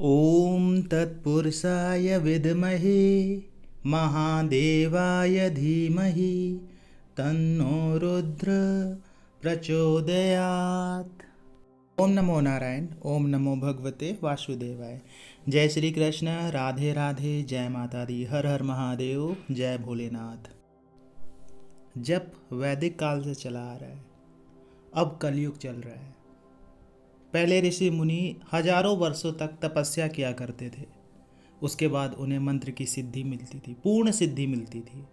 ॐ तत्पुरुषाय विद्महे महादेवाय धीमहि तन्नो रुद्र प्रचोदयात्। ओम नमो नारायण। ओम नमो भगवते वासुदेवाय। जय श्री कृष्ण। राधे राधे। जय माता दी। हर हर महादेव। जय भोलेनाथ। जब वैदिक काल से चला आ रहा है, अब कलयुग चल रहा है। पहले ऋषि मुनि हजारों वर्षों तक तपस्या किया करते थे। उसके बाद उन्हें मंत्र की सिद्धि मिलती थी, पूर्ण सिद्धि मिलती थी।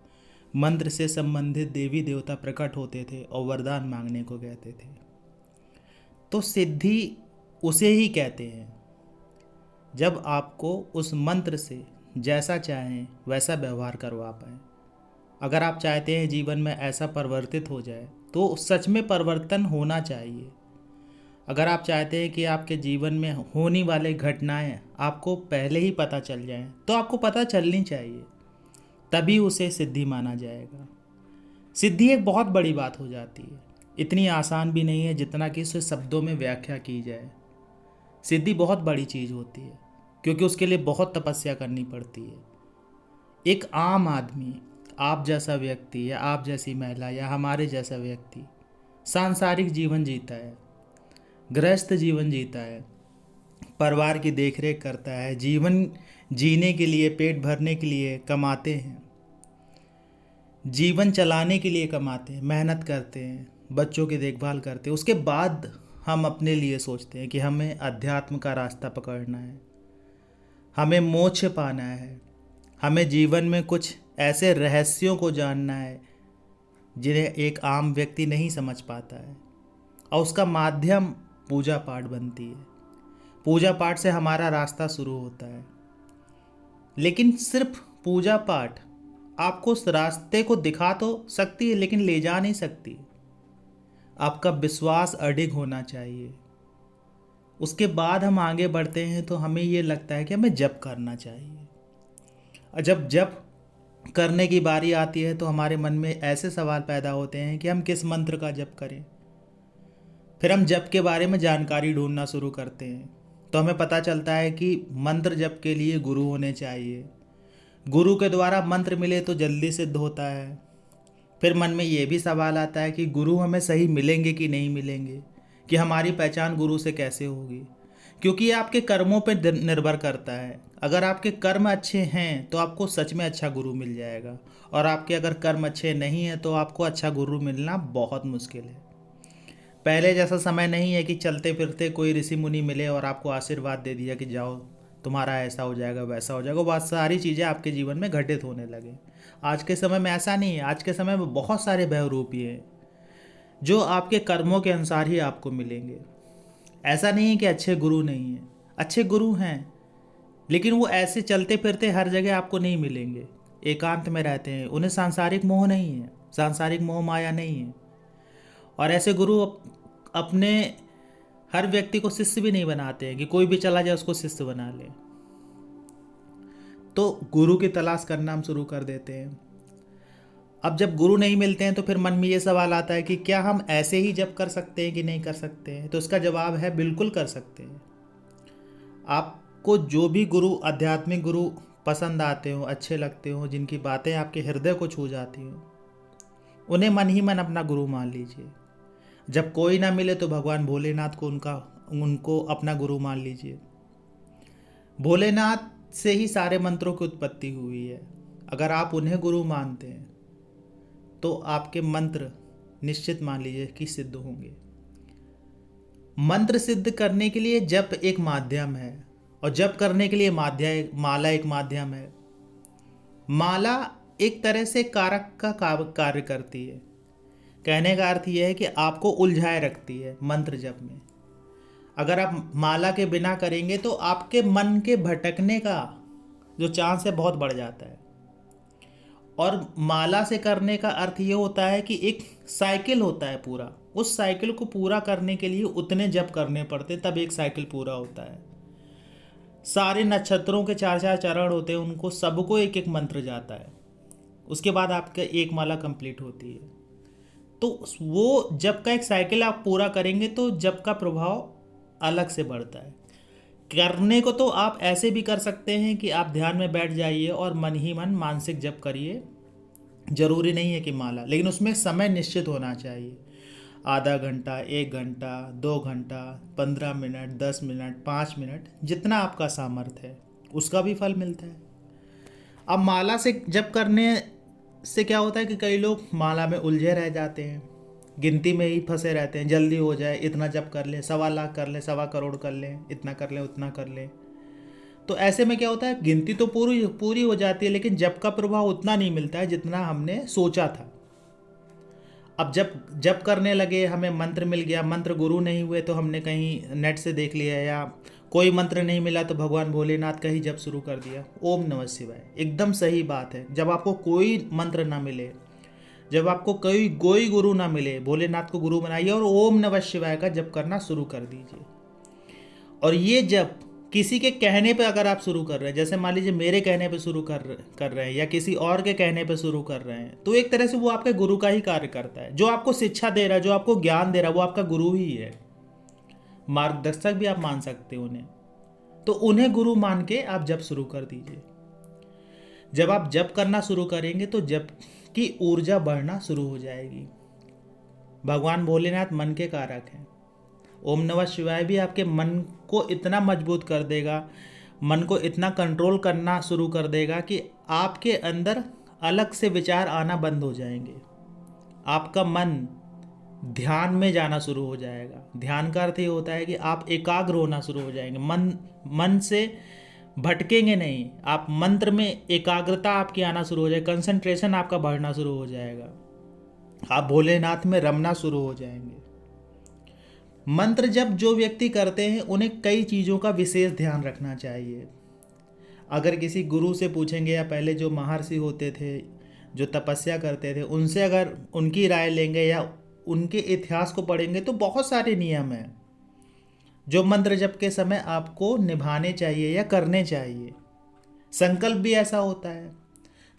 मंत्र से संबंधित देवी देवता प्रकट होते थे और वरदान मांगने को कहते थे। तो सिद्धि उसे ही कहते हैं जब आपको उस मंत्र से जैसा चाहें वैसा व्यवहार करवा पाएँ। अगर आप चाहते हैं जीवन में ऐसा परिवर्तित हो जाए तो सच में परिवर्तन होना चाहिए। अगर आप चाहते हैं कि आपके जीवन में होने वाले घटनाएं आपको पहले ही पता चल जाएं, तो आपको पता चलनी चाहिए, तभी उसे सिद्धि माना जाएगा। सिद्धि एक बहुत बड़ी बात हो जाती है। इतनी आसान भी नहीं है जितना कि इसे शब्दों में व्याख्या की जाए। सिद्धि बहुत बड़ी चीज़ होती है, क्योंकि उसके लिए बहुत तपस्या करनी पड़ती है। एक आम आदमी, आप जैसा व्यक्ति या आप जैसी महिला या हमारे जैसा व्यक्ति सांसारिक जीवन जीता है, गृहस्थ जीवन जीता है, परिवार की देखरेख करता है, जीवन जीने के लिए, पेट भरने के लिए कमाते हैं, जीवन चलाने के लिए कमाते हैं, मेहनत करते हैं, बच्चों की देखभाल करते हैं। उसके बाद हम अपने लिए सोचते हैं कि हमें अध्यात्म का रास्ता पकड़ना है, हमें मोक्ष पाना है, हमें जीवन में कुछ ऐसे रहस्यों को जानना है जिन्हें एक आम व्यक्ति नहीं समझ पाता है, और उसका माध्यम पूजा पाठ बनती है। पूजा पाठ से हमारा रास्ता शुरू होता है। लेकिन सिर्फ पूजा पाठ आपको उस रास्ते को दिखा तो सकती है, लेकिन ले जा नहीं सकती। आपका विश्वास अडिग होना चाहिए। उसके बाद हम आगे बढ़ते हैं तो हमें ये लगता है कि हमें जप करना चाहिए। और जब जप करने की बारी आती है तो हमारे मन में ऐसे सवाल पैदा होते हैं कि हम किस मंत्र का जप करें। फिर हम जप के बारे में जानकारी ढूंढना शुरू करते हैं, तो हमें पता चलता है कि मंत्र जप के लिए गुरु होने चाहिए। गुरु के द्वारा मंत्र मिले तो जल्दी सिद्ध होता है। फिर मन में ये भी सवाल आता है कि गुरु हमें सही मिलेंगे कि नहीं मिलेंगे, कि हमारी पहचान गुरु से कैसे होगी, क्योंकि ये आपके कर्मों पर निर्भर करता है। अगर आपके कर्म अच्छे हैं तो आपको सच में अच्छा गुरु मिल जाएगा, और आपके अगर कर्म अच्छे नहीं हैं तो आपको अच्छा गुरु मिलना बहुत मुश्किल है। पहले जैसा समय नहीं है कि चलते फिरते कोई ऋषि मुनि मिले और आपको आशीर्वाद दे दिया कि जाओ तुम्हारा ऐसा हो जाएगा वैसा हो जाएगा, बहुत सारी चीज़ें आपके जीवन में घटित होने लगे। आज के समय में ऐसा नहीं है। आज के समय में बहुत सारे बहुरूपी हैं जो आपके कर्मों के अनुसार ही आपको मिलेंगे। ऐसा नहीं है कि अच्छे गुरु नहीं हैं, अच्छे गुरु हैं, लेकिन वो ऐसे चलते फिरते हर जगह आपको नहीं मिलेंगे। एकांत में रहते हैं, उन्हें सांसारिक मोह नहीं है, सांसारिक मोह माया नहीं है। और ऐसे गुरु अपने हर व्यक्ति को शिष्य भी नहीं बनाते हैं कि कोई भी चला जाए उसको शिष्य बना ले। तो गुरु की तलाश करना हम शुरू कर देते हैं। अब जब गुरु नहीं मिलते हैं तो फिर मन में ये सवाल आता है कि क्या हम ऐसे ही जप कर सकते हैं कि नहीं कर सकते हैं। तो इसका जवाब है बिल्कुल कर सकते हैं। आपको जो भी गुरु, आध्यात्मिक गुरु पसंद आते हो, अच्छे लगते हो, जिनकी बातें आपके हृदय को छू जाती हो, उन्हें मन ही मन अपना गुरु मान लीजिए। जब कोई ना मिले तो भगवान भोलेनाथ को उनको अपना गुरु मान लीजिए। भोलेनाथ से ही सारे मंत्रों की उत्पत्ति हुई है। अगर आप उन्हें गुरु मानते हैं तो आपके मंत्र निश्चित मान लीजिए कि सिद्ध होंगे। मंत्र सिद्ध करने के लिए जप एक माध्यम है, और जप करने के लिए माला एक माध्यम है। माला एक तरह से कारक का कार्य करती है। कहने का अर्थ यह है कि आपको उलझाए रखती है मंत्र जप में। अगर आप माला के बिना करेंगे तो आपके मन के भटकने का जो चांस है बहुत बढ़ जाता है। और माला से करने का अर्थ ये होता है कि एक साइकिल होता है पूरा, उस साइकिल को पूरा करने के लिए उतने जप करने पड़ते, तब एक साइकिल पूरा होता है। सारे नक्षत्रों के 4-4 चरण होते हैं, उनको सबको एक एक मंत्र जाता है। उसके बाद आपका एक माला कंप्लीट होती है। तो वो जप का एक साइकिल आप पूरा करेंगे तो जप का प्रभाव अलग से बढ़ता है। करने को तो आप ऐसे भी कर सकते हैं कि आप ध्यान में बैठ जाइए और मन ही मन मानसिक जप करिए। जरूरी नहीं है कि माला, लेकिन उसमें समय निश्चित होना चाहिए। आधा घंटा, 1 घंटा, 2 घंटा, 15 मिनट, 10 मिनट, 5 मिनट, जितना आपका सामर्थ्य है उसका भी फल मिलता है। अब माला से जप करने से क्या होता है कि कई लोग माला में उलझे रह जाते हैं, गिनती में ही फंसे रहते हैं, जल्दी हो जाए, इतना जप कर लें, 1.25 लाख कर लें, 1.25 करोड़ कर लें, इतना कर लें, उतना कर लें। तो ऐसे में क्या होता है, गिनती तो पूरी पूरी हो जाती है, लेकिन जप का प्रभाव उतना नहीं मिलता है जितना हमने सोचा था। अब जब जप करने लगे, हमें मंत्र मिल गया, मंत्र गुरु नहीं हुए तो हमने कहीं नेट से देख लिया, या कोई मंत्र नहीं मिला तो भगवान भोलेनाथ का ही जप शुरू कर दिया, ओम नमः शिवाय। एकदम सही बात है। जब आपको कोई मंत्र ना मिले, जब आपको कोई गुरु ना मिले, भोलेनाथ को गुरु बनाइए और ओम नमः शिवाय का जप करना शुरू कर दीजिए। और ये जप किसी के कहने पे अगर आप शुरू कर रहे हैं, जैसे मान लीजिए मेरे कहने पे शुरू कर रहे हैं या किसी और के कहने पे शुरू कर रहे हैं, तो एक तरह से वो आपके गुरु का ही कार्य करता है। जो आपको शिक्षा दे रहा है, जो आपको ज्ञान दे रहा है, वो आपका गुरु ही है। मार्गदर्शक भी आप मान सकते हो उन्हें। तो उन्हें गुरु मान के आप जप शुरू कर दीजिए। जब आप जप करना शुरू करेंगे तो जप की ऊर्जा बढ़ना शुरू हो जाएगी। भगवान भोलेनाथ मन के कारक हैं। ओम नमः शिवाय भी आपके मन को इतना मजबूत कर देगा, मन को इतना कंट्रोल करना शुरू कर देगा कि आपके अंदर अलग से विचार आना बंद हो जाएंगे। आपका मन ध्यान में जाना शुरू हो जाएगा। ध्यान का अर्थ ये होता है कि आप एकाग्र होना शुरू हो जाएंगे, मन से भटकेंगे नहीं। आप मंत्र में एकाग्रता आपकी आना शुरू हो जाएगी, कंसंट्रेशन आपका बढ़ना शुरू हो जाएगा, आप भोलेनाथ में रमना शुरू हो जाएंगे। मंत्र जप जो व्यक्ति करते हैं उन्हें कई चीज़ों का विशेष ध्यान रखना चाहिए। अगर किसी गुरु से पूछेंगे, या पहले जो महर्षि होते थे जो तपस्या करते थे, उनसे अगर उनकी राय लेंगे या उनके इतिहास को पढ़ेंगे, तो बहुत सारे नियम हैं जो मंत्र जप के समय आपको निभाने चाहिए या करने चाहिए। संकल्प भी ऐसा होता है।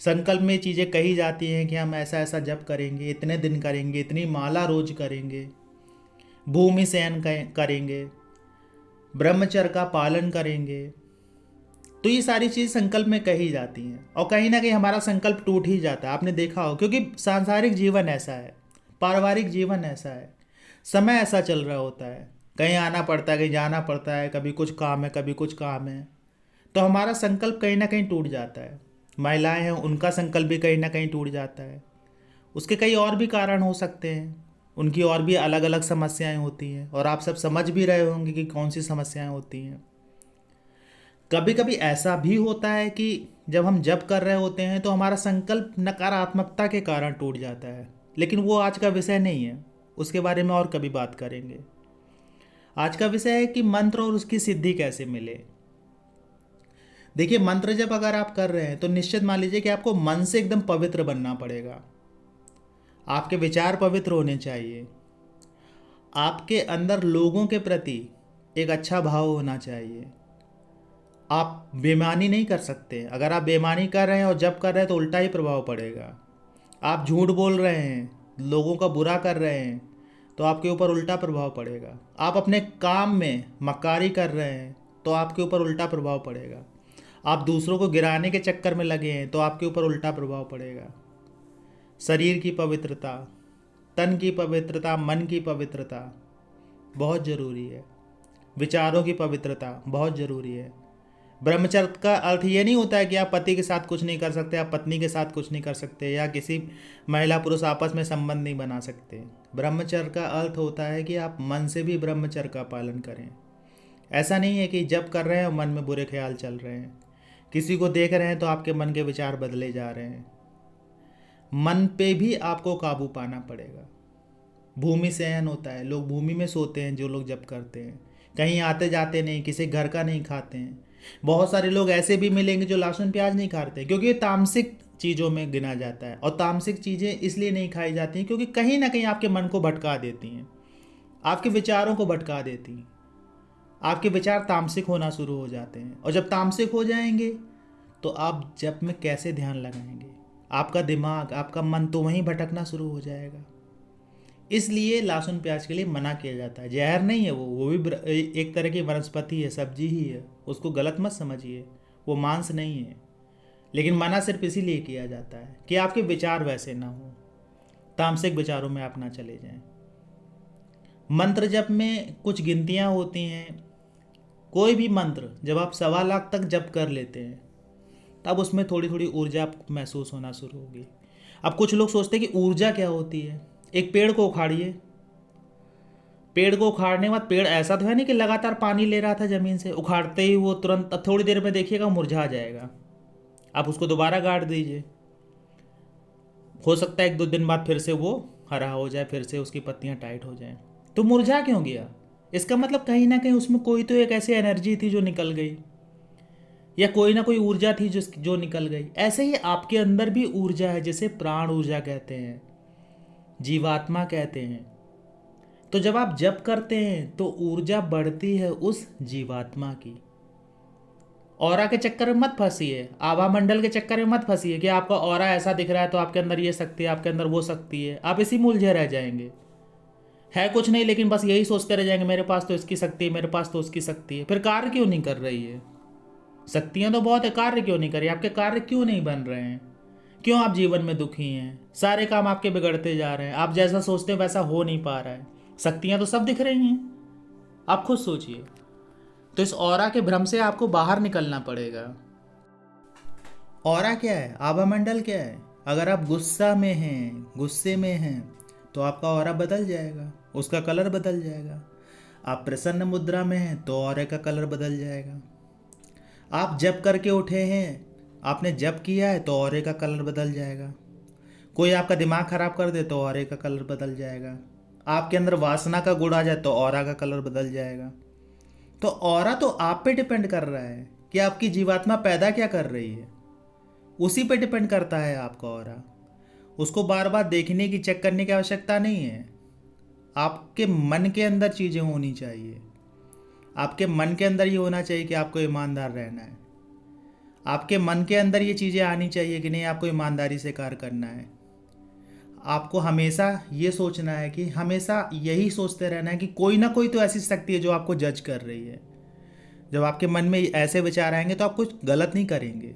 संकल्प में चीज़ें कही जाती हैं कि हम ऐसा ऐसा जप करेंगे, इतने दिन करेंगे, इतनी माला रोज करेंगे, भूमि शयन करेंगे, ब्रह्मचर्य का पालन करेंगे। तो ये सारी चीज़ संकल्प में कही जाती हैं, और कहीं ना कहीं हमारा संकल्प टूट ही जाता है। आपने देखा हो, क्योंकि सांसारिक जीवन ऐसा है, पारिवारिक जीवन ऐसा है, समय ऐसा चल रहा होता है, कहीं आना पड़ता है, कहीं जाना पड़ता है, कभी कुछ काम है, कभी कुछ काम है, तो हमारा संकल्प कहीं ना कहीं टूट जाता है। महिलाएं हैं, उनका संकल्प भी कहीं ना कहीं टूट जाता है। उसके कई और भी कारण हो सकते हैं, उनकी और भी अलग अलग समस्याएं होती हैं, और आप सब समझ भी रहे होंगे कि कौन सी समस्याएं होती हैं। कभी कभी ऐसा भी होता है कि जब हम जप कर रहे होते हैं तो हमारा संकल्प नकारात्मकता के कारण टूट जाता है, लेकिन वो आज का विषय नहीं है, उसके बारे में और कभी बात करेंगे। आज का विषय है कि मंत्र और उसकी सिद्धि कैसे मिले। देखिए, मंत्र जप अगर आप कर रहे हैं तो निश्चित मान लीजिए कि आपको मन से एकदम पवित्र बनना पड़ेगा। आपके विचार पवित्र होने चाहिए, आपके अंदर लोगों के प्रति एक अच्छा भाव होना चाहिए। आप बेईमानी नहीं कर सकते। अगर आप बेईमानी कर रहे हैं और जप कर रहे हैं तो उल्टा ही प्रभाव पड़ेगा। आप झूठ बोल रहे हैं, लोगों का बुरा कर रहे हैं, तो आपके ऊपर उल्टा प्रभाव पड़ेगा। आप अपने काम में मक्कारी कर रहे हैं तो आपके ऊपर उल्टा प्रभाव पड़ेगा। आप दूसरों को गिराने के चक्कर में लगे हैं तो आपके ऊपर उल्टा प्रभाव पड़ेगा। शरीर की पवित्रता, तन की पवित्रता, मन की पवित्रता बहुत ज़रूरी है। विचारों की पवित्रता बहुत ज़रूरी है। ब्रह्मचर्य का अर्थ ये नहीं होता है कि आप पति के साथ कुछ नहीं कर सकते, आप पत्नी के साथ कुछ नहीं कर सकते, या किसी महिला पुरुष आपस में संबंध नहीं बना सकते। ब्रह्मचर्य का अर्थ होता है कि आप मन से भी ब्रह्मचर्य का पालन करें। ऐसा नहीं है कि जप कर रहे हैं और मन में बुरे ख्याल चल रहे हैं, किसी को देख रहे हैं तो आपके मन के विचार बदले जा रहे हैं। मन पे भी आपको काबू पाना पड़ेगा। भूमि शयन होता है, लोग भूमि में सोते हैं जो लोग जप करते हैं, कहीं आते जाते नहीं, किसी घर का नहीं खाते हैं। बहुत सारे लोग ऐसे भी मिलेंगे जो लहसुन प्याज नहीं खाते, क्योंकि ये तामसिक चीज़ों में गिना जाता है। और तामसिक चीज़ें इसलिए नहीं खाई जाती हैं क्योंकि कहीं ना कहीं आपके मन को भटका देती हैं, आपके विचारों को भटका देती हैं। आपके विचार तामसिक होना शुरू हो जाते हैं, और जब तामसिक हो जाएंगे तो आप जप में कैसे ध्यान लगाएंगे? आपका दिमाग, आपका मन तो वहीं भटकना शुरू हो जाएगा। इसलिए लहसुन प्याज के लिए मना किया जाता है। जहर नहीं है वो भी एक तरह की वनस्पति है, सब्जी ही है, उसको गलत मत समझिए, वो मांस नहीं है। लेकिन मना सिर्फ इसीलिए किया जाता है कि आपके विचार वैसे ना हो, तामसिक विचारों में आप ना चले जाएं। मंत्र जप में कुछ गिनतियां होती हैं। कोई भी मंत्र जब आप 1.25 लाख तक जप कर लेते हैं तब उसमें थोड़ी थोड़ी ऊर्जा आपको महसूस होना शुरू होगी। अब कुछ लोग सोचते हैं कि ऊर्जा क्या होती है। एक पेड़ को उखाड़िए, पेड़ को उखाड़ने के बाद पेड़ ऐसा तो है नहीं कि लगातार पानी ले रहा था ज़मीन से, उखाड़ते ही वो तुरंत थोड़ी देर में देखिएगा मुरझा जाएगा। आप उसको दोबारा गाड़ दीजिए, हो सकता है 1-2 दिन बाद फिर से वो हरा हो जाए, फिर से उसकी पत्तियां टाइट हो जाएं। तो मुरझा क्यों गया? इसका मतलब कहीं ना कहीं उसमें कोई तो एक ऐसी एनर्जी थी जो निकल गई, या कोई ना कोई ऊर्जा थी जो निकल गई। ऐसे ही आपके अंदर भी ऊर्जा है, जिसे प्राण ऊर्जा कहते हैं, जीवात्मा कहते हैं। तो जब आप जप करते हैं तो ऊर्जा बढ़ती है उस जीवात्मा की। ऑरा के चक्कर में मत फंसिए, आभा मंडल के चक्कर में मत फंसिए कि आपका ऑरा ऐसा दिख रहा है तो आपके अंदर ये शक्ति है, आपके अंदर वो शक्ति है। आप इसी में उलझे रह जाएंगे। है कुछ नहीं, लेकिन बस यही सोचते रह जाएंगे, मेरे पास तो इसकी शक्ति है, मेरे पास तो उसकी शक्ति है। फिर कार्य क्यों नहीं कर रही है? शक्तियां तो बहुत है, कार्य क्यों नहीं कर रही? आपके कार्य क्यों नहीं बन रहे हैं? क्यों आप जीवन में दुखी हैं? सारे काम आपके बिगड़ते जा रहे हैं, आप जैसा सोचते हैं वैसा हो नहीं पा रहा है। शक्तियां तो सब दिख रही हैं, आप खुद सोचिए। तो इस ऑरा के भ्रम से आपको बाहर निकलना पड़ेगा। ऑरा क्या है? आभा मंडल क्या है? अगर आप गुस्सा में हैं, गुस्से में हैं, तो आपका ऑरा बदल जाएगा, उसका कलर बदल जाएगा। आप प्रसन्न मुद्रा में हैं तो ऑरे का कलर बदल जाएगा। आप जप करके उठे हैं, आपने जप किया है तो ऑरे का कलर बदल जाएगा। कोई आपका दिमाग खराब कर दे तो ऑरे का कलर बदल जाएगा। आपके अंदर वासना का गुण आ जाए तो ऑरा का कलर बदल जाएगा। तो ऑरा तो आप पे डिपेंड कर रहा है कि आपकी जीवात्मा पैदा क्या कर रही है, उसी पे डिपेंड करता है आपका ऑरा। उसको बार बार देखने की, चेक करने की आवश्यकता नहीं है। आपके मन के अंदर चीज़ें होनी चाहिए। आपके मन के अंदर ये होना चाहिए कि आपको ईमानदार रहना है। आपके मन के अंदर ये चीज़ें आनी चाहिए कि नहीं, आपको ईमानदारी से कार्य करना है। आपको हमेशा ये सोचना है कि हमेशा यही सोचते रहना है कि कोई ना कोई तो ऐसी शक्ति है जो आपको जज कर रही है। जब आपके मन में ऐसे विचार आएंगे तो आप कुछ गलत नहीं करेंगे,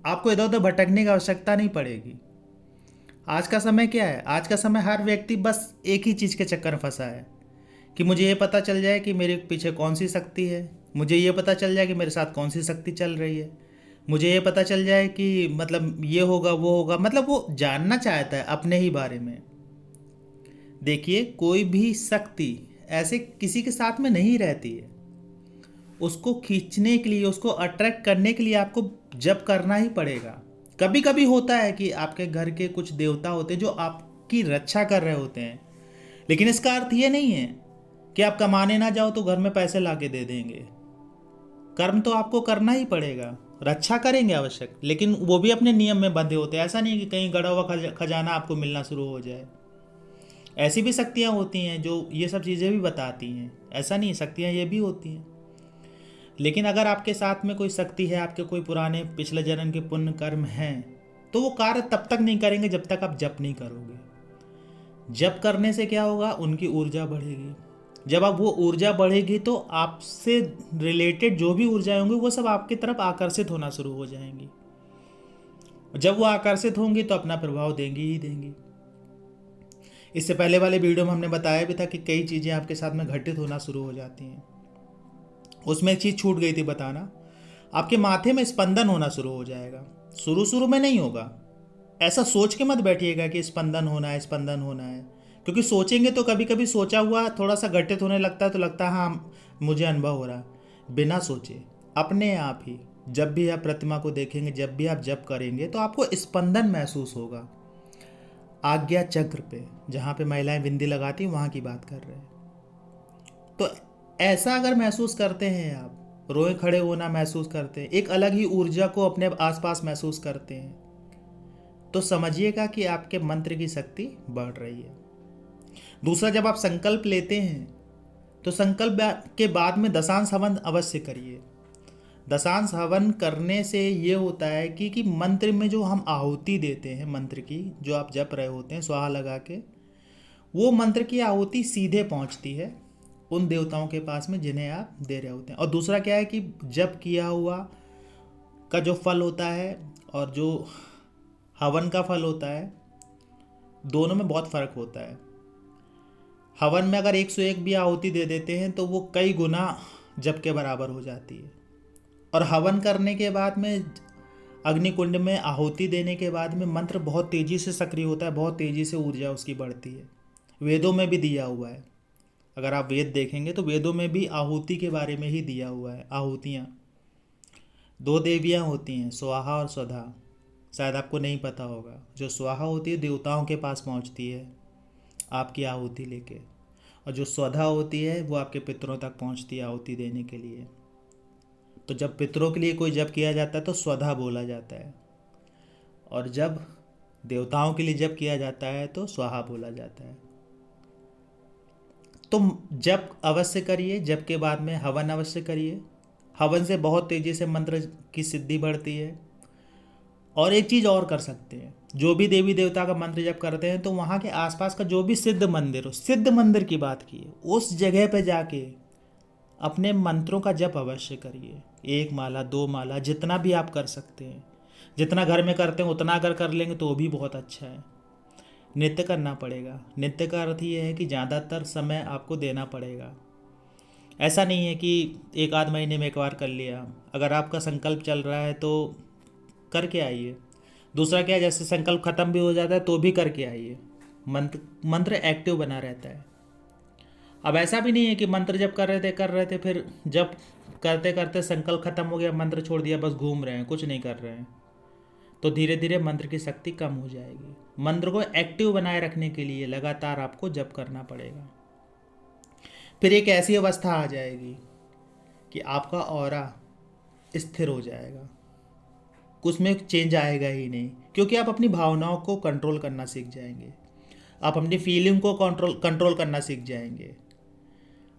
आपको इधर उधर भटकने की आवश्यकता नहीं पड़ेगी। आज का समय क्या है? आज का समय हर व्यक्ति बस एक ही चीज़ के चक्कर में फंसा है कि मुझे ये पता चल जाए कि मेरे पीछे कौन सी शक्ति है, मुझे ये पता चल जाए कि मेरे साथ कौन सी शक्ति चल रही है, मुझे ये पता चल जाए कि मतलब ये होगा वो होगा। मतलब वो जानना चाहता है अपने ही बारे में। देखिए, कोई भी शक्ति ऐसे किसी के साथ में नहीं रहती है। उसको खींचने के लिए, उसको अट्रैक्ट करने के लिए आपको जप करना ही पड़ेगा। कभी कभी होता है कि आपके घर के कुछ देवता होते हैं जो आपकी रक्षा कर रहे होते हैं, लेकिन इसका अर्थ ये नहीं है कि आप कमाने ना जाओ तो घर में पैसे ला के दे देंगे। कर्म तो आपको करना ही पड़ेगा, रक्षा करेंगे आवश्यक, लेकिन वो भी अपने नियम में बंधे होते हैं। ऐसा नहीं है कि कहीं गड़ा हुआ खजाना आपको मिलना शुरू हो जाए। ऐसी भी शक्तियाँ होती हैं जो ये सब चीज़ें भी बताती हैं, ऐसा नहीं, शक्तियाँ ये भी होती हैं। लेकिन अगर आपके साथ में कोई शक्ति है, आपके कोई पुराने पिछले जन्म के पुण्य कर्म हैं, तो वो कार्य तब तक नहीं करेंगे जब तक आप जप नहीं करोगे। जप करने से क्या होगा? उनकी ऊर्जा बढ़ेगी। जब आप वो ऊर्जा बढ़ेगी तो आपसे रिलेटेड जो भी ऊर्जाएं होंगी वो सब आपकी तरफ आकर्षित होना शुरू हो जाएंगी। जब वो आकर्षित होंगी तो अपना प्रभाव देंगी ही देंगी। इससे पहले वाले वीडियो में हमने बताया भी था कि कई चीज़ें आपके साथ में घटित होना शुरू हो जाती हैं। उसमें एक चीज़ छूट गई थी बताना, आपके माथे में स्पंदन होना शुरू हो जाएगा। शुरू में नहीं होगा, ऐसा सोच के मत बैठिएगा कि स्पंदन होना है, स्पंदन होना है, क्योंकि सोचेंगे तो कभी कभी सोचा हुआ थोड़ा सा घटित होने लगता है तो लगता है हाँ मुझे अनुभव हो रहा है। बिना सोचे अपने आप ही जब भी आप प्रतिमा को देखेंगे, जब भी आप जप करेंगे तो आपको स्पंदन महसूस होगा। आज्ञा चक्र पे, जहाँ पे महिलाएं बिंदी लगाती हैं, वहाँ की बात कर रहे हैं। तो ऐसा अगर महसूस करते हैं आप, रोए खड़े होना महसूस करते हैं, एक अलग ही ऊर्जा को अपने आसपास महसूस करते हैं, तो समझिएगा कि आपके मंत्र की शक्ति बढ़ रही है। दूसरा, जब आप संकल्प लेते हैं तो संकल्प के बाद में दशांश हवन अवश्य करिए। दशांश हवन करने से ये होता है कि मंत्र में जो हम आहुति देते हैं, मंत्र की जो आप जप रहे होते हैं स्वाहा लगा के, वो मंत्र की आहुति सीधे पहुंचती है उन देवताओं के पास में जिन्हें आप दे रहे होते हैं। और दूसरा क्या है कि जब किया हुआ का जो फल होता है और जो हवन का फल होता है, दोनों में बहुत फ़र्क होता है। हवन में अगर 101 भी आहुति दे देते हैं तो वो कई गुना जप के बराबर हो जाती है। और हवन करने के बाद में अग्निकुंड में आहुति देने के बाद में मंत्र बहुत तेज़ी से सक्रिय होता है, बहुत तेज़ी से ऊर्जा उसकी बढ़ती है। वेदों में भी दिया हुआ है, अगर आप वेद देखेंगे तो वेदों में भी आहुति के बारे में ही दिया हुआ है। आहुतियाँ 2 देवियाँ होती हैं, स्वाहा और स्वधा। शायद आपको नहीं पता होगा। जो स्वाहा होती है देवताओं के पास पहुंचती है आपकी आहुति लेके, और जो स्वधा होती है वो आपके पितरों तक पहुंचती है आहुति देने के लिए। तो जब पितरों के लिए कोई जप किया जाता है तो स्वधा बोला जाता है, और जब देवताओं के लिए जप किया जाता है तो स्वाहा बोला जाता है। तो जप अवश्य करिए, जप के बाद में हवन अवश्य करिए। हवन से बहुत तेज़ी से मंत्र की सिद्धि बढ़ती है। और एक चीज़ और कर सकते हैं, जो भी देवी देवता का मंत्र जप करते हैं तो वहाँ के आसपास का जो भी सिद्ध मंदिर हो, सिद्ध मंदिर की बात की, उस जगह पे जाके अपने मंत्रों का जप अवश्य करिए। 1 माला 2 माला जितना भी आप कर सकते हैं, जितना घर में करते हैं उतना अगर कर लेंगे तो भी बहुत अच्छा है। नित्य करना पड़ेगा। नित्य का अर्थ ये है कि ज़्यादातर समय आपको देना पड़ेगा। ऐसा नहीं है कि 1 आध महीने में एक बार कर लिया। अगर आपका संकल्प चल रहा है तो करके आइए। दूसरा क्या है, जैसे संकल्प खत्म भी हो जाता है तो भी करके आइए। मंत्र एक्टिव बना रहता है। अब ऐसा भी नहीं है कि मंत्र जब कर रहे थे फिर जब करते करते संकल्प खत्म हो गया, मंत्र छोड़ दिया, बस घूम रहे हैं, कुछ नहीं कर रहे हैं, तो धीरे धीरे मंत्र की शक्ति कम हो जाएगी। मंत्र को एक्टिव बनाए रखने के लिए लगातार आपको जप करना पड़ेगा। फिर एक ऐसी अवस्था आ जाएगी कि आपका ऑरा स्थिर हो जाएगा, कुछ में चेंज आएगा ही नहीं, क्योंकि आप अपनी भावनाओं को कंट्रोल करना सीख जाएंगे। आप अपनी फीलिंग को कंट्रोल करना सीख जाएंगे।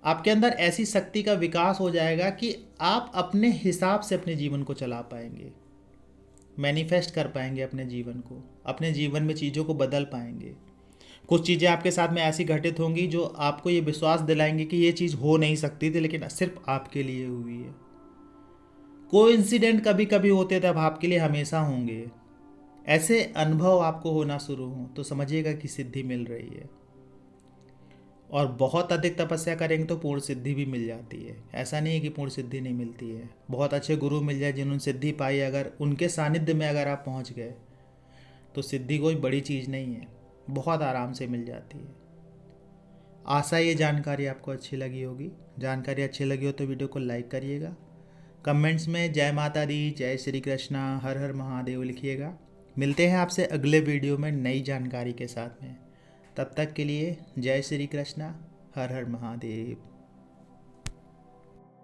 आपके अंदर ऐसी शक्ति का विकास हो जाएगा कि आप अपने हिसाब से अपने जीवन को चला पाएंगे, मैनिफेस्ट कर पाएंगे अपने जीवन को, अपने जीवन में चीज़ों को बदल पाएंगे। कुछ चीज़ें आपके साथ में ऐसी घटित होंगी जो आपको ये विश्वास दिलाएंगे कि ये चीज़ हो नहीं सकती थी, लेकिन सिर्फ आपके लिए हुई है। कोइंसिडेंट कभी कभी होते थे, अब आपके लिए हमेशा होंगे। ऐसे अनुभव आपको होना शुरू हो तो समझिएगा कि सिद्धि मिल रही है। और बहुत अधिक तपस्या करेंगे तो पूर्ण सिद्धि भी मिल जाती है। ऐसा नहीं है कि पूर्ण सिद्धि नहीं मिलती है। बहुत अच्छे गुरु मिल जाए जिन्होंने सिद्धि पाई, अगर उनके सानिध्य में अगर आप पहुंच गए तो सिद्धि कोई बड़ी चीज़ नहीं है, बहुत आराम से मिल जाती है। आशा ये जानकारी आपको अच्छी लगी होगी। जानकारी अच्छी लगी हो तो वीडियो को लाइक करिएगा। कमेंट्स में जय माता दी, जय श्री कृष्णा, हर हर महादेव लिखिएगा। मिलते हैं आपसे अगले वीडियो में नई जानकारी के साथ में। तब तक के लिए जय श्री कृष्णा, हर हर महादेव।